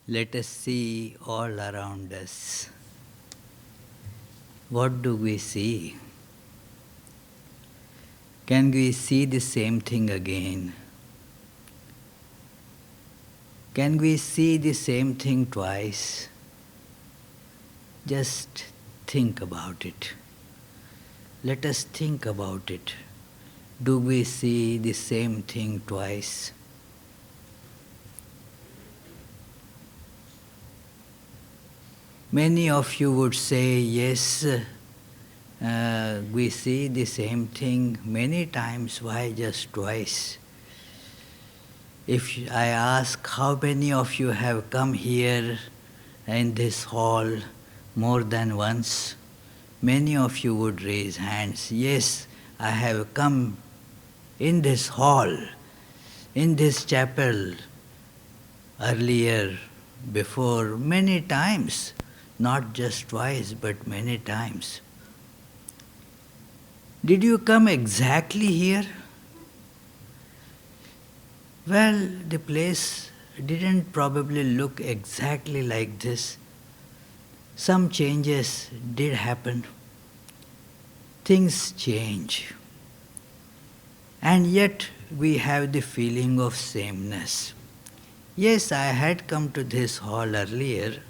Let us see all around us. What do we see? Can we see the same thing again? Can we see the same thing twice? Just think about it. Let us think about it. Do we see the same thing twice? Many of you would say, yes, we see the same thing many times, why just twice? If I ask how many of you have come here in this hall more than once, many of you would raise hands. Yes, I have come in this hall, in this chapel, earlier, before, many times. Not just twice, but many times. Did you come exactly here? Well, the place didn't probably look exactly like this. Some changes did happen. Things change. And yet we have the feeling of sameness. Yes, I had come to this hall earlier.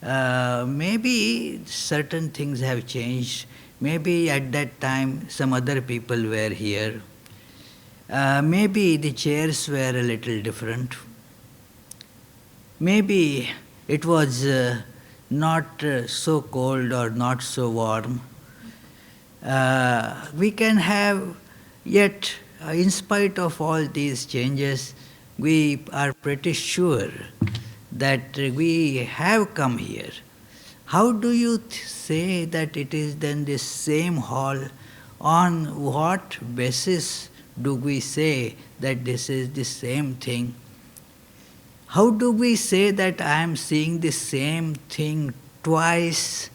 Maybe certain things have changed. Maybe at that time some other people were here. Maybe the chairs were a little different. Maybe it was not so cold or not so warm. We can have, yet in spite of all these changes, we are pretty sure that we have come here. How do you say that it is then the same hall? On what basis do we say that this is the same thing? How do we say that I am seeing the same thing twice?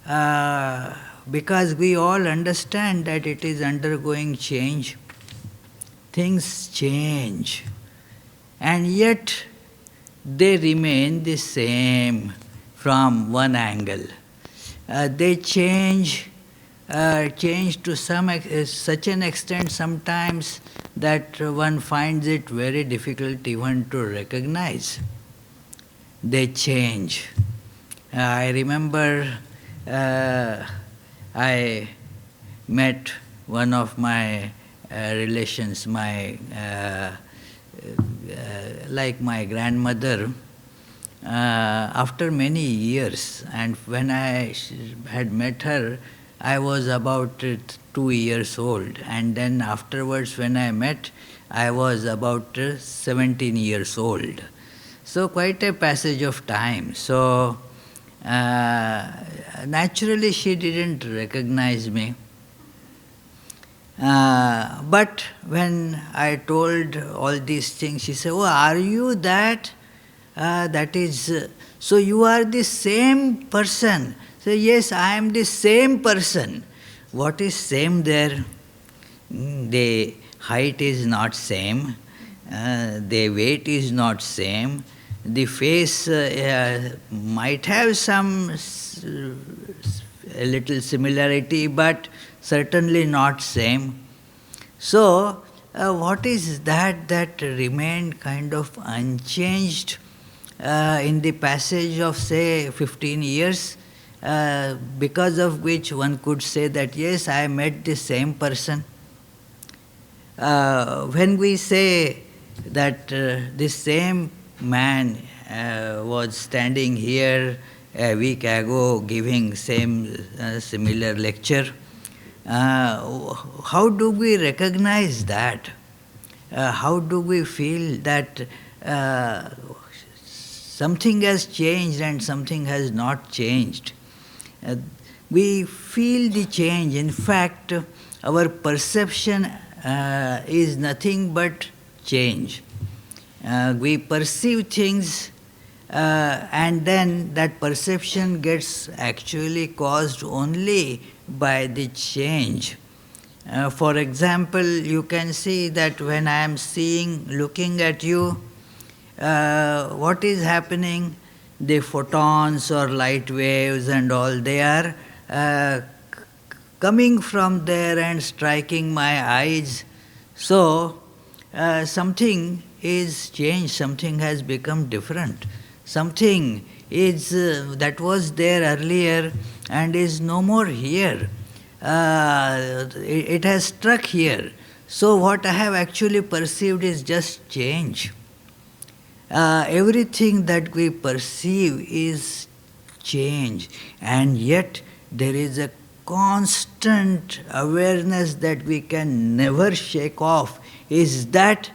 Because we all understand that it is undergoing change. Things change. And yet they remain the same from one angle. They change to such an extent sometimes that one finds it very difficult even to recognize. They change. I remember I met one of my relations, like my grandmother, after many years. And when I had met her, I was about 2 years old. And then afterwards, when I met, I was about 17 years old. So quite a passage of time. So naturally, she didn't recognize me. But when I told all these things, she said, "Oh, are you that? That is, so you are the same person." So, yes, I am the same person. What is same there? The height is not same. The weight is not same. The face might have some a little similarity, but certainly not same. So, what is that remained kind of unchanged in the passage of, say, 15 years, because of which one could say that, yes, I met the same person? When we say that this same man was standing here a week ago giving similar lecture, how do we recognize that? How do we feel that something has changed and something has not changed? We feel the change. In fact, our perception is nothing but change. We perceive things and then that perception gets actually caused only by the change. For example, you can see that when I am looking at you, what is happening? The photons or light waves and all, they are coming from there and striking my eyes. So, something is changed, something has become different. Something is that was there earlier and is no more here. It has struck here. So what I have actually perceived is just change. Everything that we perceive is change, and yet there is a constant awareness that we can never shake off, is that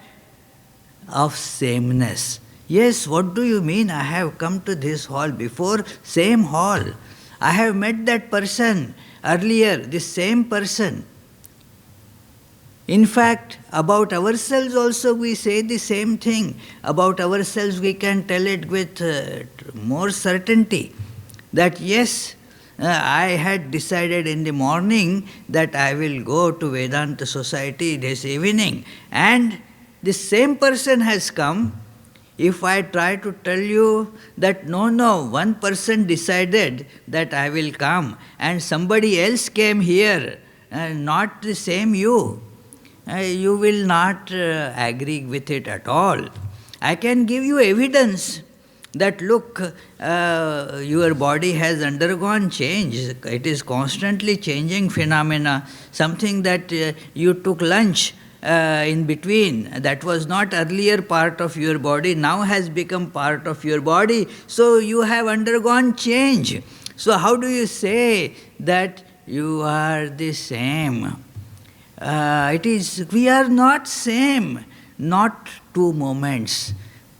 of sameness. Yes, what do you mean? I have come to this hall before, same hall. I have met that person earlier, the same person. In fact, about ourselves also we say the same thing. About ourselves we can tell it with more certainty that yes, I had decided in the morning that I will go to Vedanta Society this evening, and the same person has come. If I try to tell you that no, one person decided that I will come and somebody else came here, not the same you will not agree with it at all. I can give you evidence that look, your body has undergone change. It is constantly changing phenomena. Something that you took lunch in between, that was not earlier part of your body, now has become part of your body. So you have undergone change. So how do you say that you are the same? We are not same, not two moments.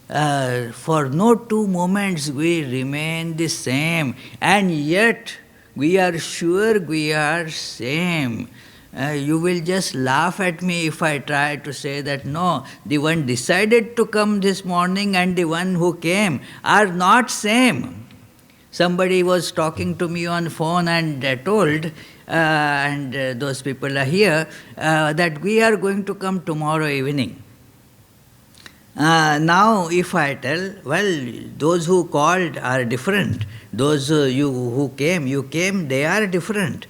For no two moments we remain the same, and yet we are sure we are same. You will just laugh at me if I try to say that no, the one decided to come this morning and the one who came are not same. Somebody was talking to me on phone and told, and those people are here, that we are going to come tomorrow evening. Now if I tell, well, those who called are different. Those you came, they are different.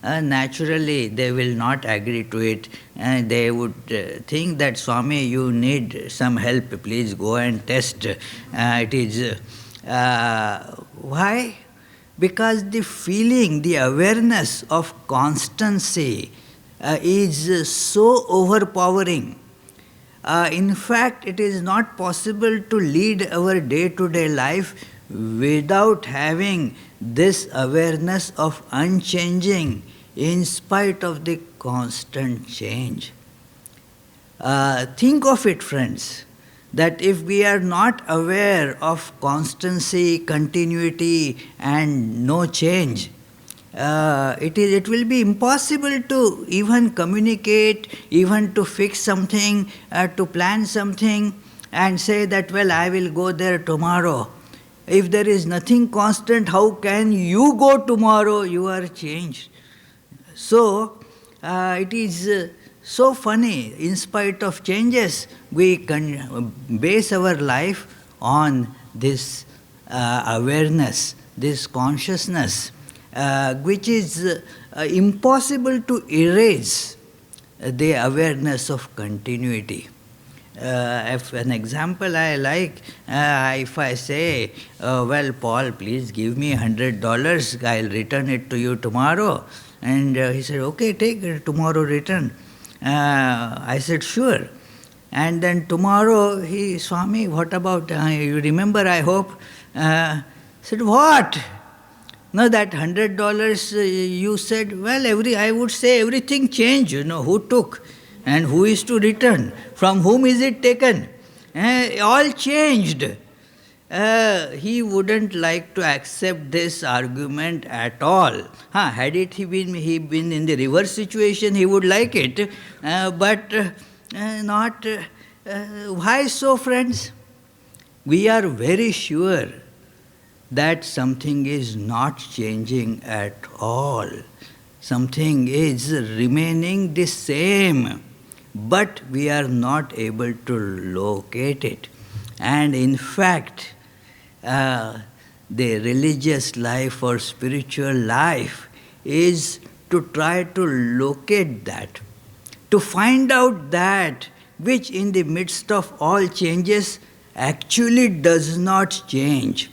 Naturally, they will not agree to it. They would think that, Swami, you need some help, please go and test. It is... why? Because the feeling, the awareness of constancy is so overpowering. In fact, it is not possible to lead our day-to-day life without having this awareness of unchanging in spite of the constant change. Think of it, friends, that if we are not aware of constancy, continuity and no change, it will be impossible to even communicate, even to fix something, to plan something and say that, well, I will go there tomorrow. If there is nothing constant, how can you go tomorrow? You are changed. So, it is so funny, in spite of changes, we can base our life on this awareness, this consciousness, which is impossible to erase the awareness of continuity. If an example I like, if I say, well, Paul, please give me $100, I'll return it to you tomorrow. And he said, okay, take it, tomorrow return. I said, sure. And then tomorrow, Swami, what about, you remember, I hope? Said, what? No, that $100 you said, well, I would say everything changed, who took and who is to return, from whom is it taken? All changed. He wouldn't like to accept this argument at all. Had he been in the reverse situation, he would like it, but not. Why so, friends? We are very sure that something is not changing at all. Something is remaining the same, but we are not able to locate it. And in fact, the religious life or spiritual life is to try to locate that, to find out that which in the midst of all changes actually does not change.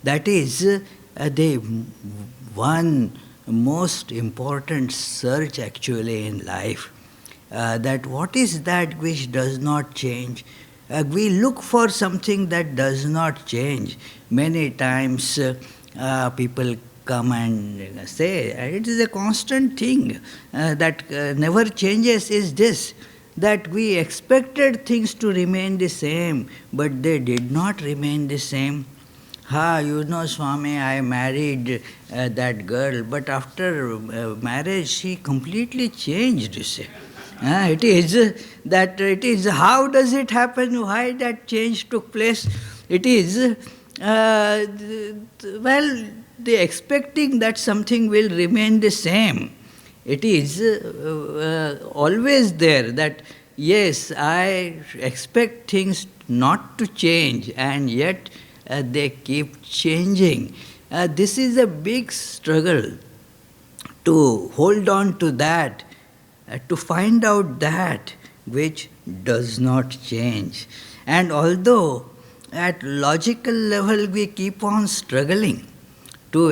That is the one most important search actually in life. That what is that which does not change? We look for something that does not change. Many times people come and say, it is a constant thing that never changes is this, that we expected things to remain the same, but they did not remain the same. You know, Swami, I married that girl, but after marriage she completely changed, you say. It is how does it happen, why that change took place? It is, the expecting that something will remain the same. It is always there that, yes, I expect things not to change, and yet they keep changing. This is a big struggle to hold on to that, to find out that which does not change. And although at logical level we keep on struggling to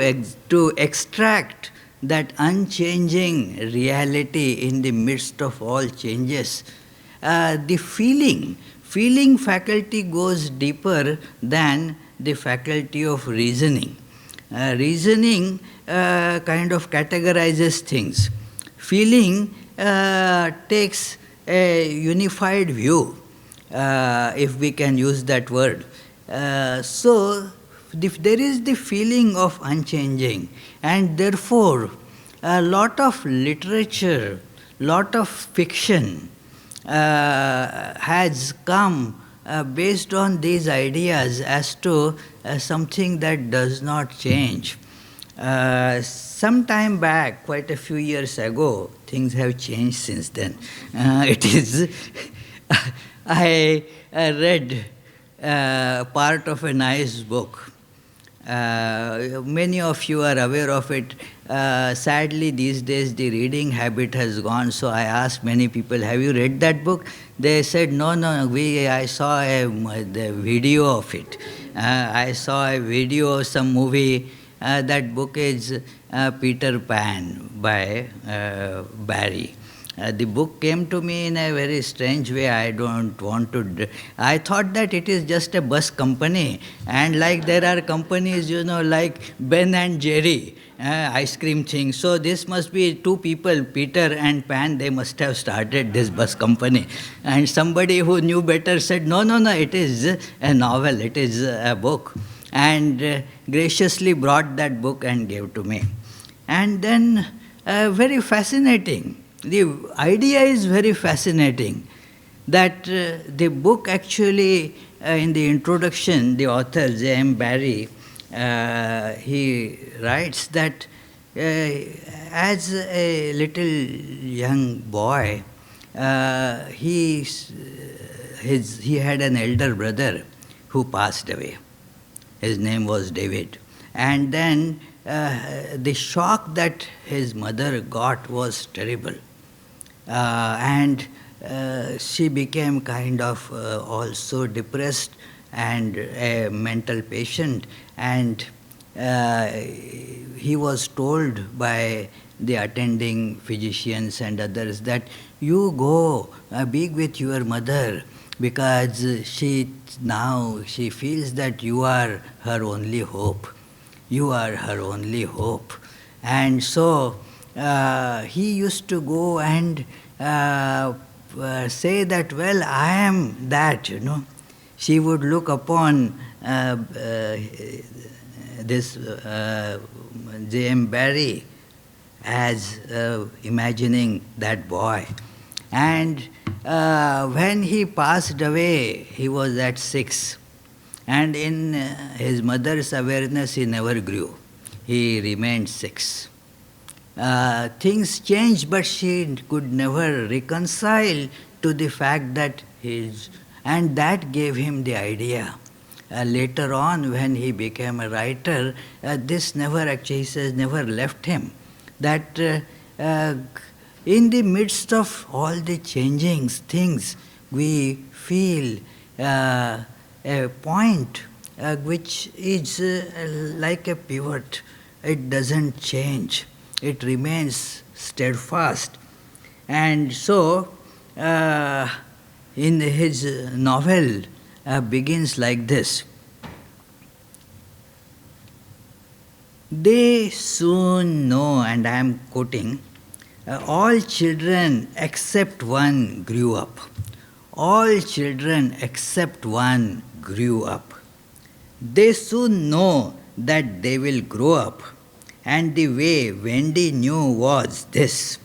extract that unchanging reality in the midst of all changes, the feeling faculty goes deeper than the faculty of reasoning. Reasoning kind of categorizes things. Feeling takes a unified view, if we can use that word. So, if there is the feeling of unchanging, and therefore a lot of literature, lot of fiction has come based on these ideas as to something that does not change. Some time back, quite a few years ago, things have changed since then. It is, I read part of a nice book. Many of you are aware of it. Sadly, these days the reading habit has gone, so I asked many people, have you read that book? They said, no, I saw the video of it. I saw a video of some movie. That book is Peter Pan by Barry. The book came to me in a very strange way. I don't want to... I thought that it is just a bus company, and like there are companies, like Ben and Jerry, ice cream thing. So this must be two people, Peter and Pan, they must have started this bus company. And somebody who knew better said, no, it is a novel, it is a book. And graciously brought that book and gave to me. And then, very fascinating. The idea is very fascinating, that the book actually, in the introduction, the author, J.M. Barrie, he writes that as a little young boy, he had an elder brother who passed away. His name was David. And then the shock that his mother got was terrible. And she became kind of also depressed and a mental patient. And he was told by the attending physicians and others that you go be with your mother, because she feels that you are her only hope. You are her only hope. And so he used to go and say that, well, I am that, She would look upon this J.M. Barrie as imagining that boy. And when he passed away, he was at 6. And in his mother's awareness, he never grew. He remained 6. Things changed, but she could never reconcile to the fact that his And that gave him the idea. Later on, when he became a writer, this never actually, he says, never left him. That in the midst of all the changing things, we feel a point which is like a pivot. It doesn't change. It remains steadfast. And so, in his novel, begins like this. They soon know, and I am quoting, all children except one grew up. All children except one grew up. They soon know that they will grow up. And the way Wendy knew was this.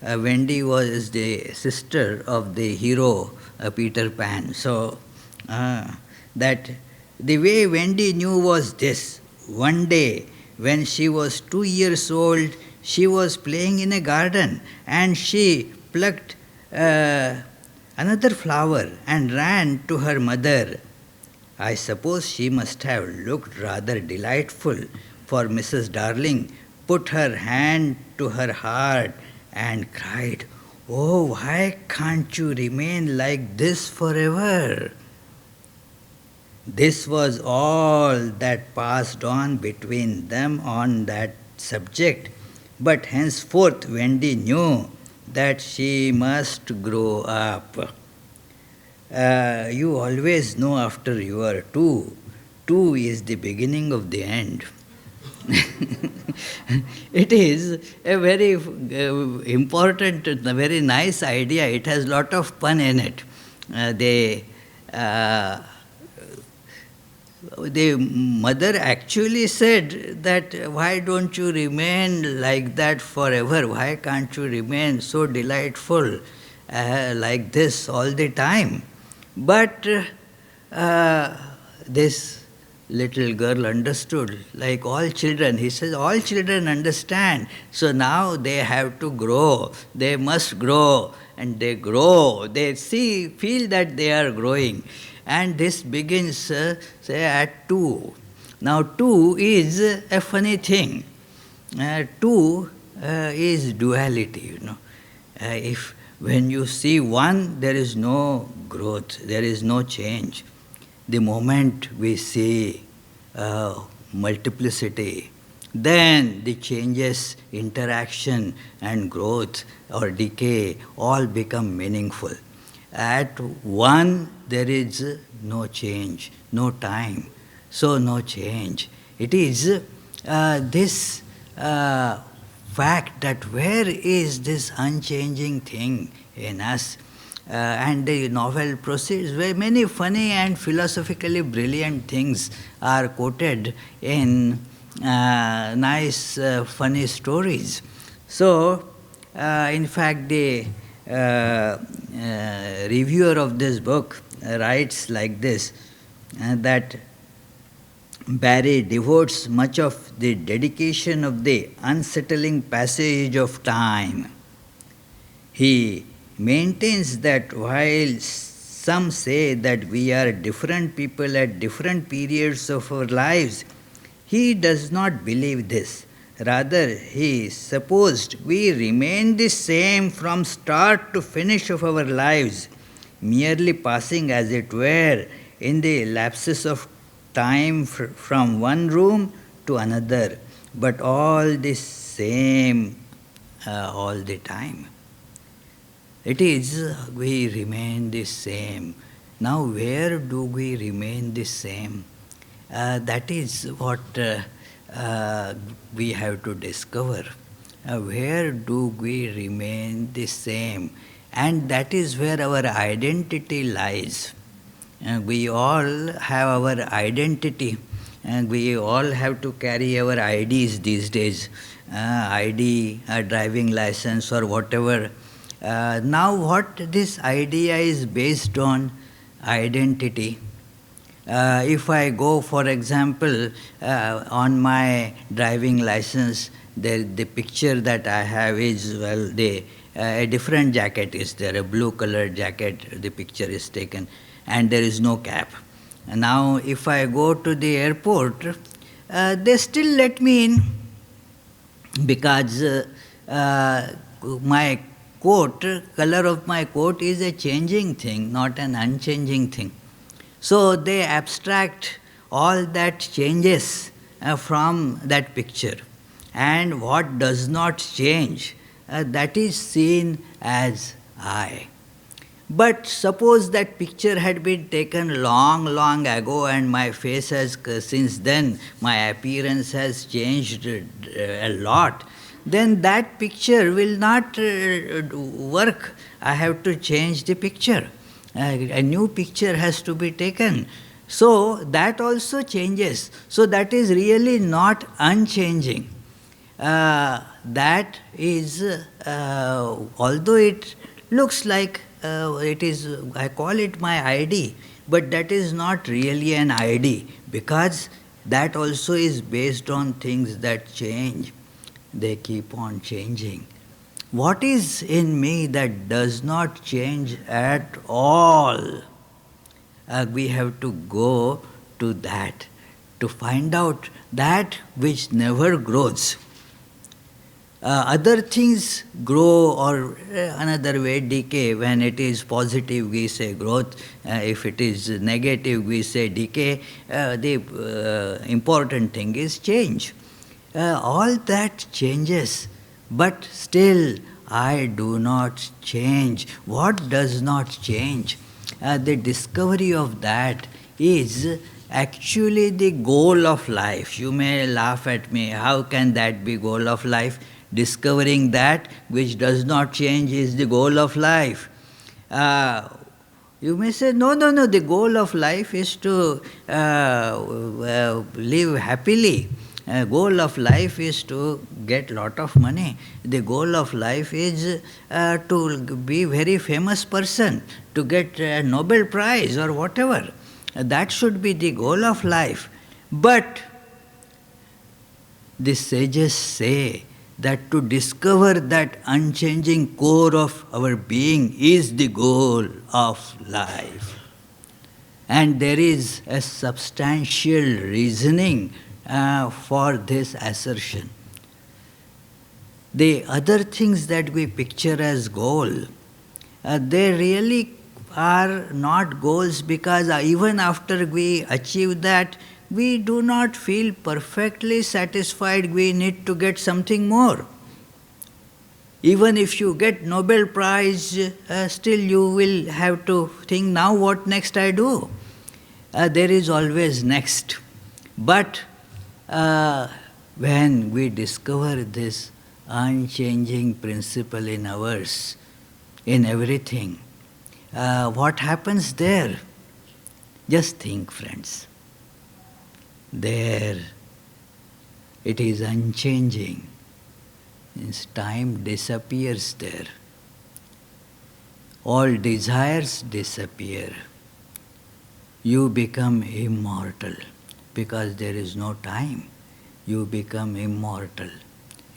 Wendy was the sister of the hero Peter Pan. So, that the way Wendy knew was this. One day, when she was 2 years old, she was playing in a garden and she plucked another flower and ran to her mother. I suppose she must have looked rather delightful, for Mrs. Darling put her hand to her heart and cried, "Oh, why can't you remain like this forever?" This was all that passed on between them on that subject, but henceforth Wendy knew that she must grow up. You always know after you are two. Two is the beginning of the end. It is a very important, a very nice idea. It has a lot of fun in it. The mother actually said that, why don't you remain like that forever? Why can't you remain so delightful like this all the time? But this little girl understood, like all children. He says, all children understand. So now they have to grow. They must grow. And they grow. They feel that they are growing. And this begins, say, at 2. Now 2 is a funny thing. 2 is duality, If when you see 1, there is no growth, there is no change. The moment we see multiplicity, then the changes, interaction and growth or decay all become meaningful. At 1, there is no change, no time, so no change. It is this fact that where is this unchanging thing in us? And the novel proceeds where many funny and philosophically brilliant things are quoted in nice, funny stories. So, in fact, the reviewer of this book writes like this, that Barrie devotes much of the dedication of the unsettling passage of time. He maintains that while some say that we are different people at different periods of our lives, he does not believe this. Rather, he supposed we remain the same from start to finish of our lives, merely passing, as it were, in the lapses of time from one room to another, but all the same all the time. It is, we remain the same. Now, where do we remain the same? That is what we have to discover. Where do we remain the same? And that is where our identity lies. We all have our identity, and we all have to carry our IDs these days, ID, driving license or whatever. Now what this idea is based on? Identity. If I go, for example, on my driving license, the picture that I have is, well, the a different jacket is there, a blue colored jacket, the picture is taken, and there is no cap. And now if I go to the airport, they still let me in, because my coat, color of my coat is a changing thing, not an unchanging thing. So they abstract all that changes from that picture. And what does not change, that is seen as I. But suppose that picture had been taken long, long ago, and my face has, since then, my appearance has changed a lot, then that picture will not work. I have to change the picture. A new picture has to be taken. So that also changes. So that is really not unchanging. That is, although it looks like it is, I call it my ID, but that is not really an ID, because that also is based on things that change. They keep on changing. What is in me that does not change at all? We have to go to that, to find out that which never grows. Other things grow, or another way, decay. When it is positive, we say growth. If it is negative, we say decay. The important thing is change. All that changes, but still I do not change. What does not change? The discovery of that is actually the goal of life. You may laugh at me. How can that be goal of life? Discovering that which does not change is the goal of life. You may say, no, the goal of life is to live happily. Goal of life is to get lot of money. The goal of life is to be very famous person, to get a Nobel Prize or whatever. That should be the goal of life. But the sages say that to discover that unchanging core of our being is the goal of life. And there is a substantial reasoning for this assertion. The other things that we picture as goal, they really are not goals, because even after we achieve that, we do not feel perfectly satisfied. We need to get something more. Even if you get Nobel Prize, still you will have to think, now what next I do? There is always next. But when we discover this unchanging principle in ours, in everything, what happens there? Just think, friends. There, it is unchanging. Means time disappears there. All desires disappear. You become immortal, because there is no time. You become immortal.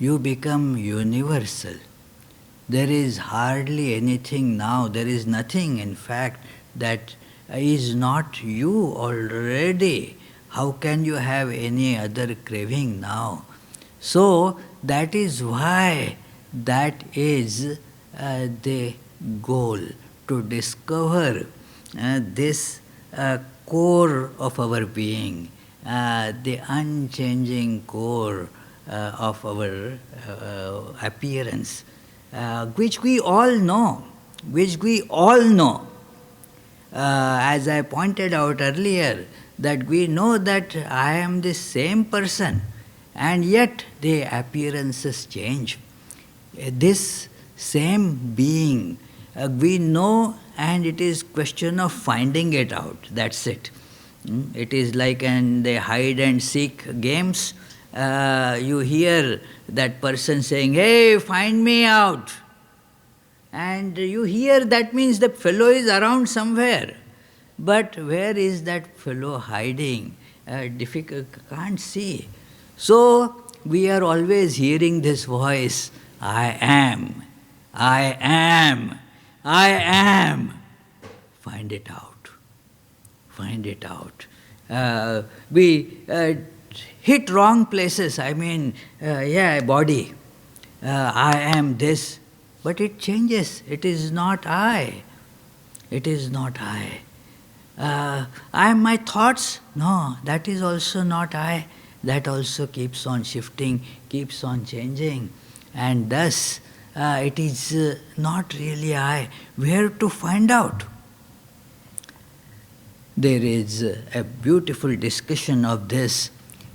You become universal. There is hardly anything now. There is nothing, in fact, that is not you already. How can you have any other craving now? So that is why that is the goal, to discover this core of our being, the unchanging core of our appearance, which we all know, as I pointed out earlier, that we know that I am the same person, and yet the appearances change. This same being, we know, and it is question of finding it out. That's it. It is like in the hide and seek games. You hear that person saying, "Hey, find me out." And you hear that means the fellow is around somewhere. But where is that fellow hiding? Difficult, can't see. So we are always hearing this voice, I am. I am. I am. Find it out. Find it out. We hit wrong places. I mean, body. I am this. But it changes. It is not I. It is not I. I am my thoughts? No, that is also not I. That also keeps on shifting, keeps on changing. And thus, it is not really I. Where to find out? There is a beautiful discussion of this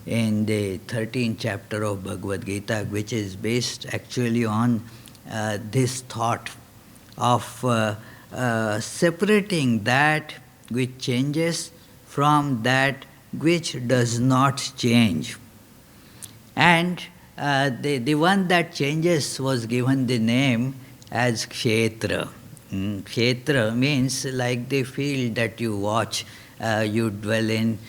in the 13th chapter of Bhagavad Gita, which is based actually on this thought of separating that which changes from that which does not change. And the one that changes was given the name as Kshetra. Kshetra means like the field that you watch, you dwell in,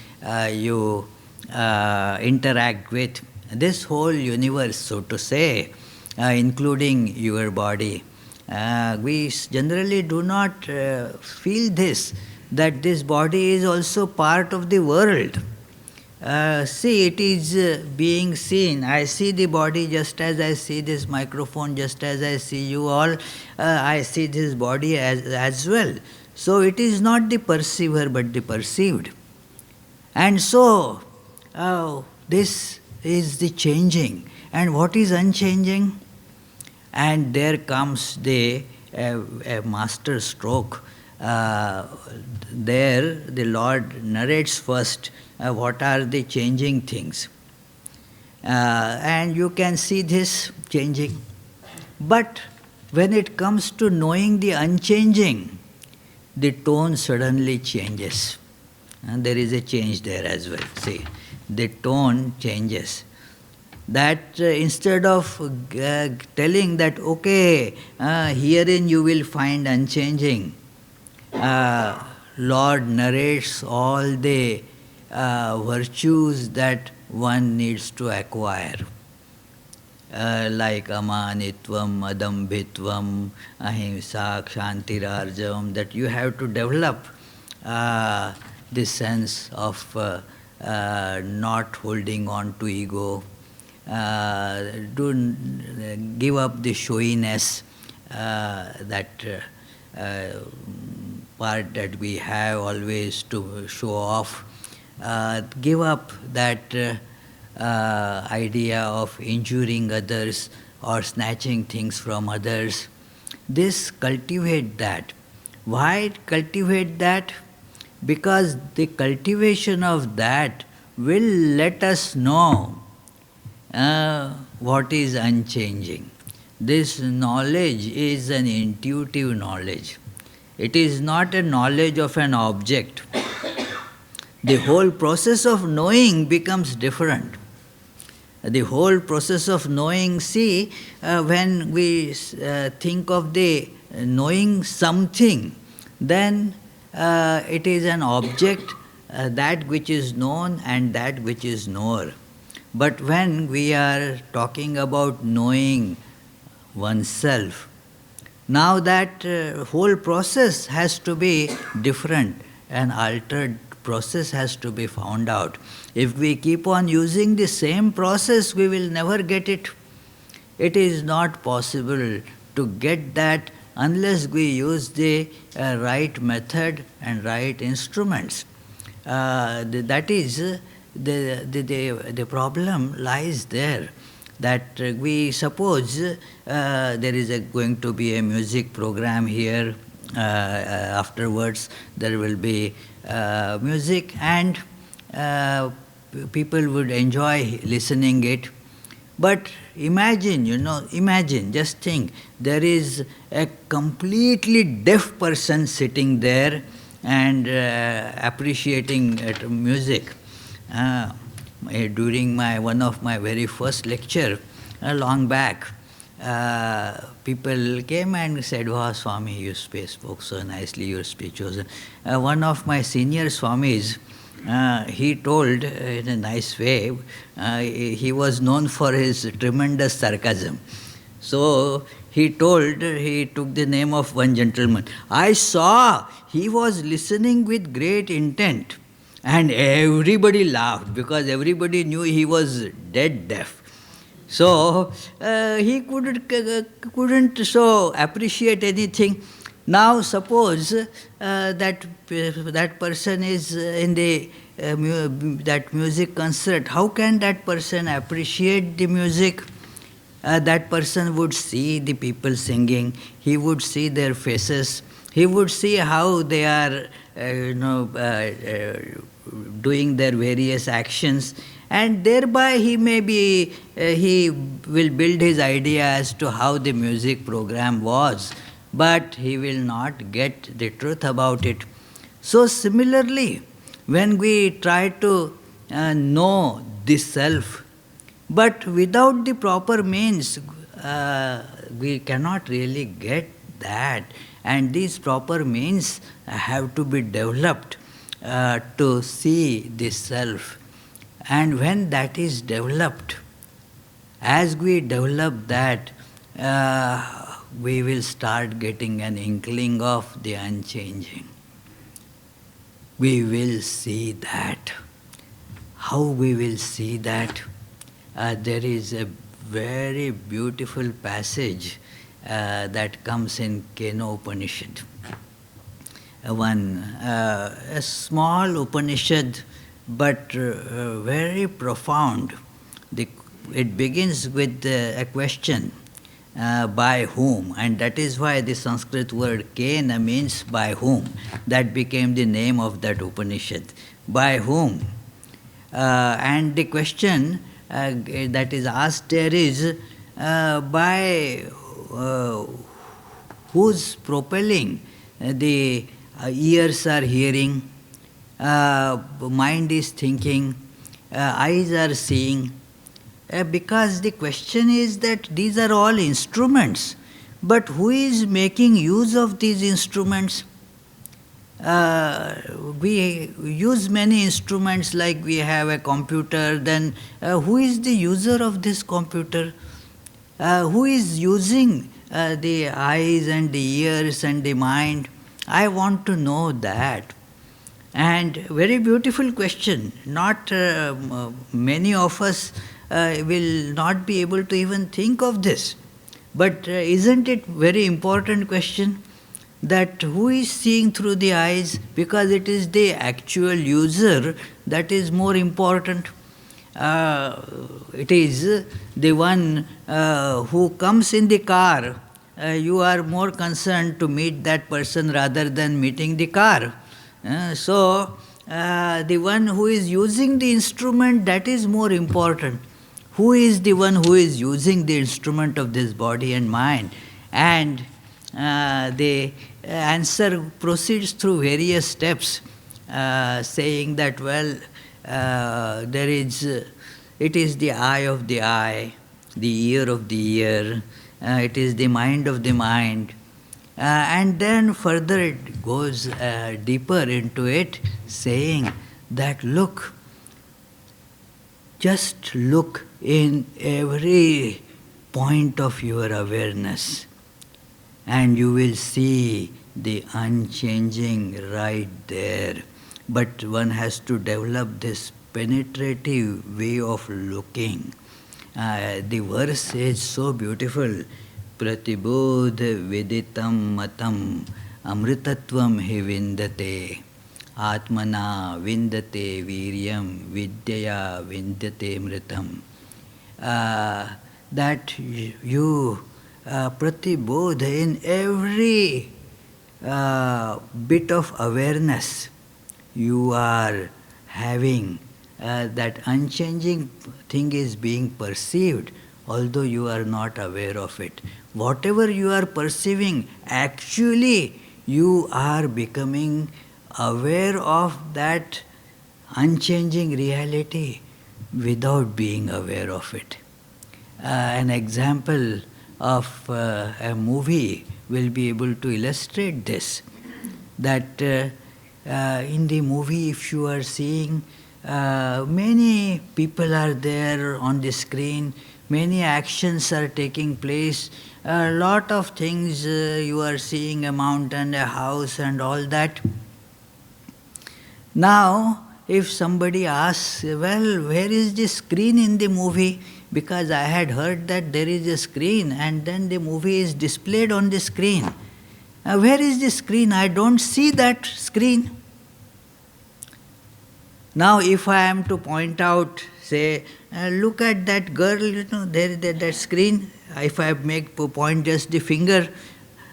you interact with. This whole universe, so to say, including your body. We generally do not feel this, that this body is also part of the world. See, it is being seen. I see the body just as I see this microphone, just as I see you all. I see this body as well. So it is not the perceiver but the perceived. And so, this is the changing. And what is unchanging? And there comes a master stroke. There the Lord narrates first what are the changing things. And you can see this changing. But when it comes to knowing the unchanging, the tone suddenly changes. And there is a change there as well. See, the tone changes. That instead of telling that, okay, herein you will find unchanging, Lord narrates all the virtues that one needs to acquire. Like amanitvam, adambhitvam, ahimsa, kshantirarjavam, that you have to develop this sense of not holding on to ego, give up the showiness, that part that we have always to show off, give up that idea of injuring others or snatching things from others. This cultivate that. Why cultivate that? Because the cultivation of that will let us know what is unchanging. This knowledge is an intuitive knowledge. It is not a knowledge of an object. The whole process of knowing becomes different. The whole process of knowing, see, when we think of the knowing something, then it is an object, that which is known and that which is knower. But when we are talking about knowing oneself, now that whole process has to be different, an altered process has to be found out. If we keep on using the same process, we will never get it. It is not possible to get that unless we use the right method and right instruments. That is, the problem lies there. That we suppose there is going to be a music program here, afterwards there will be music, and people would enjoy listening it. But imagine, just think, there is a completely deaf person sitting there and appreciating music. During one of my very first lecture, long back, people came and said, "Wow, Swami, you spoke so nicely, your speech was..." One of my senior Swamis, he told in a nice way, he was known for his tremendous sarcasm. So he took the name of one gentleman. I saw he was listening with great intent, and everybody laughed because everybody knew he was dead deaf. So he couldn't so appreciate anything. Now suppose that person is in the that music concert. How can that person appreciate the music? That person would see the people singing, he would see their faces, he would see how they are doing their various actions, and thereby he will build his idea as to how the music program was, but he will not get the truth about it. So similarly, when we try to know the self, but without the proper means, we cannot really get that. And these proper means have to be developed to see the self. And when that is developed, as we develop that, we will start getting an inkling of the unchanging. We will see that. How we will see that? There is a very beautiful passage that comes in Kena Upanishad. A small Upanishad, but very profound. It begins with a question, by whom? And that is why the Sanskrit word Kena means by whom. That became the name of that Upanishad. By whom? And the question that is asked there is, by whose propelling the ears are hearing, mind is thinking, eyes are seeing. Because the question is that these are all instruments, but who is making use of these instruments? We use many instruments, like we have a computer, then who is the user of this computer? Who is using the eyes and the ears and the mind? I want to know that. And very beautiful question. Not many of us will not be able to even think of this. But isn't it very important question? That who is seeing through the eyes, because it is the actual user that is more important. It is the one who comes in the car. You are more concerned to meet that person rather than meeting the car. So the one who is using the instrument, that is more important. Who is the one who is using the instrument of this body and mind? And the answer proceeds through various steps, saying that, well, it is the eye of the eye, the ear of the ear, it is the mind of the mind. And then further it goes deeper into it, saying that look, just look in every point of your awareness, and you will see the unchanging right there. But one has to develop this penetrative way of looking. The verse is so beautiful. Pratibodha viditam matam amritatvam hi vindate atmana vindate viryam vidyaya vindate mritam. That you pratibodha, in every bit of awareness you are having, that unchanging thing is being perceived, although you are not aware of it. Whatever you are perceiving, actually you are becoming aware of that unchanging reality without being aware of it. An example of a movie will be able to illustrate this. That in the movie, if you are seeing many people are there on the screen, many actions are taking place, a lot of things you are seeing, a mountain, a house and all that. Now, if somebody asks, well, where is the screen in the movie? Because I had heard that there is a screen and then the movie is displayed on the screen. Where is the screen? I don't see that screen. Now, if I am to point out, say, look at that girl, there that screen. If I point just the finger,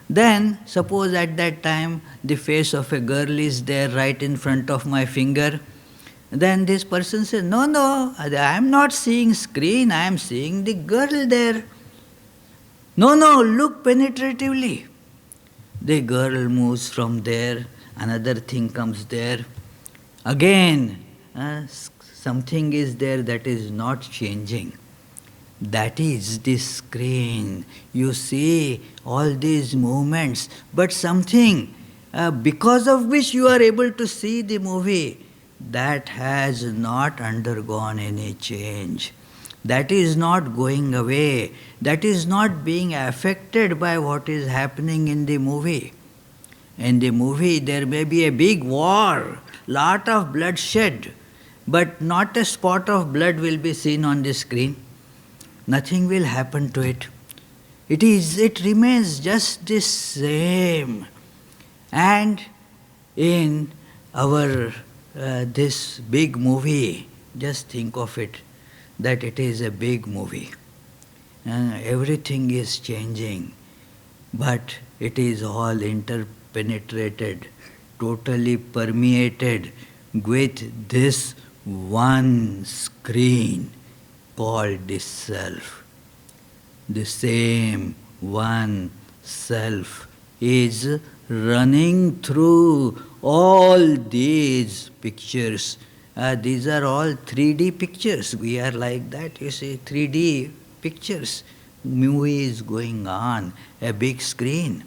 then suppose at that time the face of a girl is there right in front of my finger. Then this person says, no, I am not seeing screen, I am seeing the girl there. No, look penetratively. The girl moves from there, another thing comes there. Again, something is there that is not changing. That is the screen. You see all these movements, but something because of which you are able to see the movie, that has not undergone any change. That is not going away. That is not being affected by what is happening in the movie. In the movie, there may be a big war, lot of bloodshed, but not a spot of blood will be seen on the screen. Nothing will happen to it. It remains just the same. And in our this big movie, just think of it, that it is a big movie. Everything is changing, but it is all interpenetrated, totally permeated with this one screen called the self. The same one self is running through all these pictures. These are all 3D pictures. We are like that, you see, 3D pictures. Movie is going on, a big screen.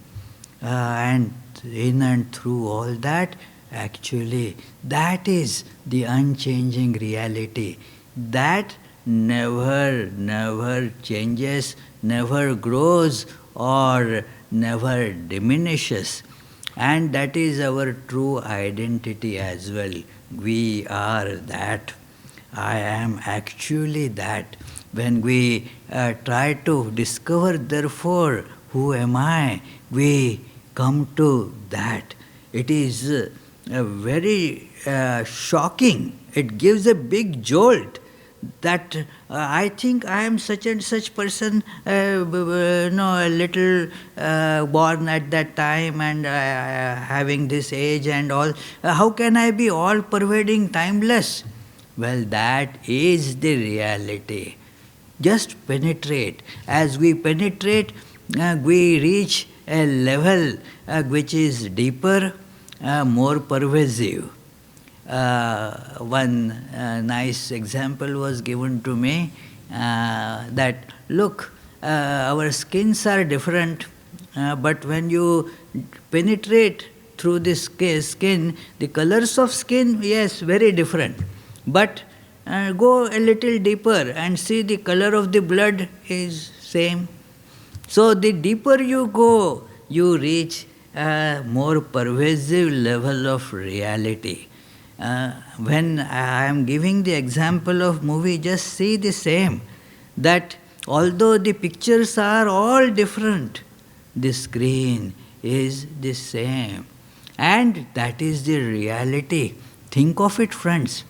And in and through all that, actually, that is the unchanging reality. That never changes, never grows or never diminishes. And that is our true identity as well. We are that. I am actually that. When we try to discover, therefore, who am I, we come to that. It is very shocking. It gives a big jolt that I think I am such and such person, a little born at that time and having this age and all. How can I be all-pervading, timeless? Well, that is the reality. Just penetrate. As we penetrate, we reach a level which is deeper, more pervasive. One nice example was given to me that, look, our skins are different, but when you penetrate through this skin, the colors of skin, yes, very different. But go a little deeper and see the color of the blood is same. So the deeper you go, you reach a more pervasive level of reality. When I am giving the example of movie, just see the same, that although the pictures are all different, the screen is the same. And that is the reality. Think of it, friends,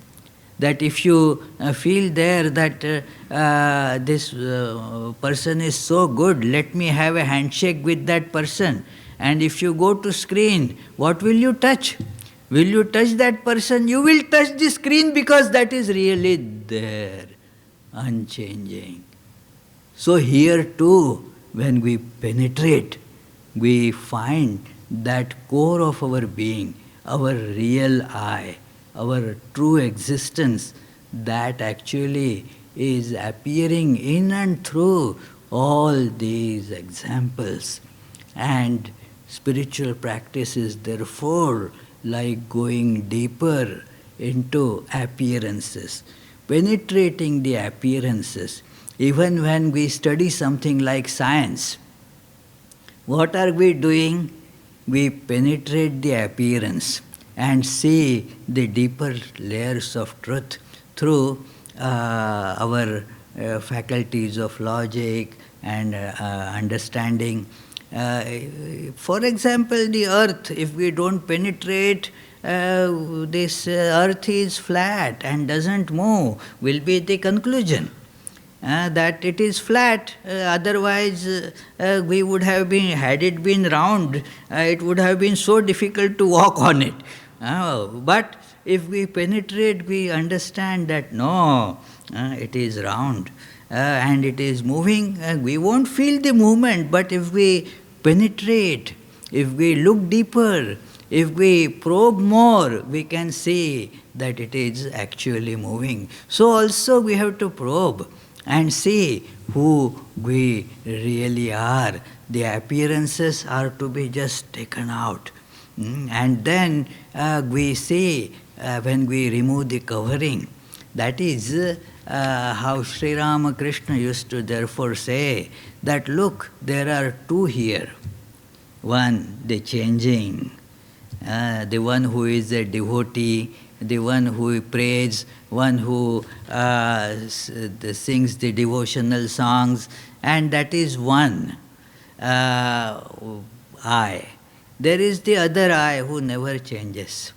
that if you feel there that this person is so good, let me have a handshake with that person. And if you go to screen, what will you touch? Will you touch that person? You will touch the screen because that is really there, unchanging. So here too, when we penetrate, we find that core of our being, our real I, our true existence, that actually is appearing in and through all these examples. And spiritual practice is therefore like going deeper into appearances, penetrating the appearances. Even when we study something like science, what are we doing? We penetrate the appearance and see the deeper layers of truth through our faculties of logic and understanding. For example, the earth, if we don't penetrate, this earth is flat and doesn't move, will be the conclusion. That it is flat, otherwise we would have been, had it been round, it would have been so difficult to walk on it. But if we penetrate, we understand that no, it is round and it is moving. We won't feel the movement, but if we penetrate, if we look deeper, if we probe more, we can see that it is actually moving. So also we have to probe and see who we really are. The appearances are to be just taken out. And then we see, when we remove the covering, that is how Sri Ramakrishna used to therefore say that, look, there are two here. One, the changing, the one who is a devotee, the one who prays, one who sings the devotional songs, and that is one I. There is the other I who never changes,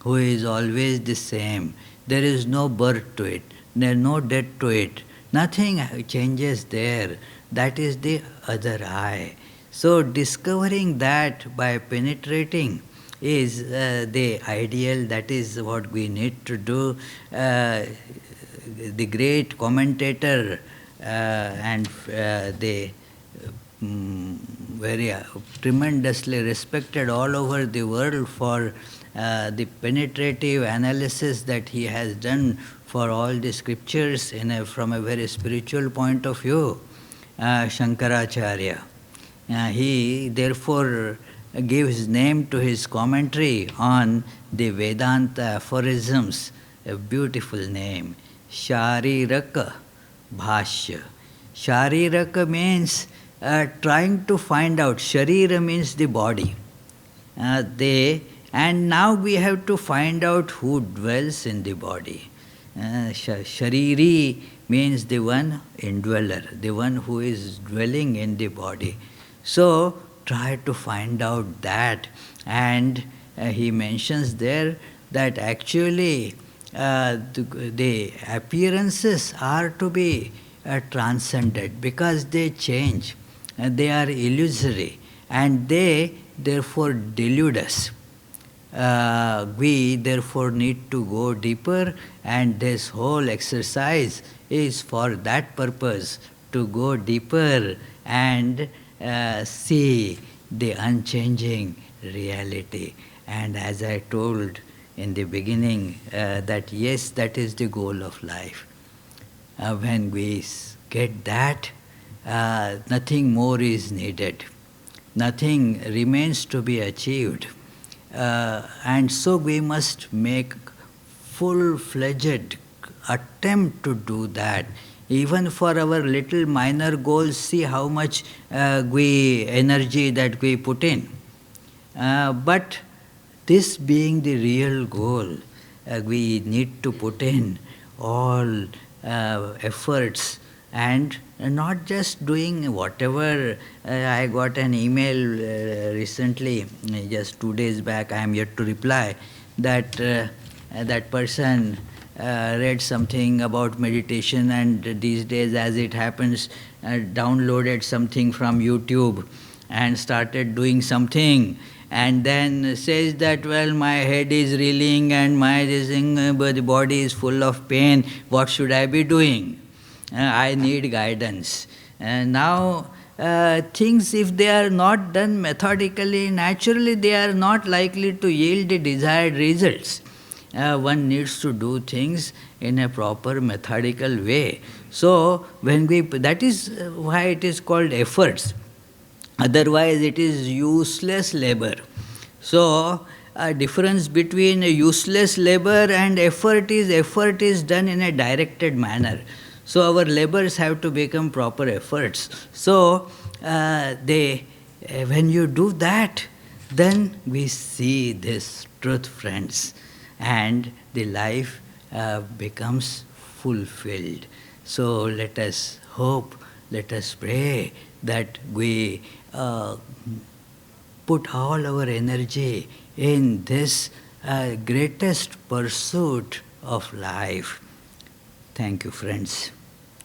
who is always the same. There is no birth to it, there is no death to it, nothing changes there. That is the other I. So discovering that by penetrating is the ideal, that is what we need to do. The great commentator and the very tremendously respected all over the world for the penetrative analysis that he has done for all the scriptures from a very spiritual point of view, Shankaracharya. He therefore gives name to his commentary on the Vedanta aphorisms, a beautiful name, Shariraka Bhashya. Shariraka means trying to find out. Sharira means the body. And now we have to find out who dwells in the body. Shariri means the one indweller, the one who is dwelling in the body. So try to find out that. And he mentions there that actually the appearances are to be transcended because they change. They are illusory and they therefore delude us. We therefore need to go deeper, and this whole exercise is for that purpose, to go deeper and see the unchanging reality. And as I told in the beginning, that yes, that is the goal of life. When we get that, nothing more is needed. Nothing remains to be achieved. And so we must make full-fledged attempt to do that. Even for our little minor goals, see how much energy that we put in. But this being the real goal, we need to put in all efforts, and not just doing whatever. I got an email recently, just 2 days back, I am yet to reply, that that person read something about meditation, and these days, as it happens, downloaded something from YouTube and started doing something, and then says that, well, my head is reeling and my the body is full of pain, what should I be doing? I need guidance. Now, things, if they are not done methodically, naturally they are not likely to yield the desired results. One needs to do things in a proper methodical way. So, that is why it is called efforts. Otherwise, it is useless labor. So, a difference between a useless labor and effort is done in a directed manner. So our labors have to become proper efforts. So when you do that, then we see this truth, friends, and the life becomes fulfilled. So let us hope, let us pray that we put all our energy in this greatest pursuit of life. Thank you, friends.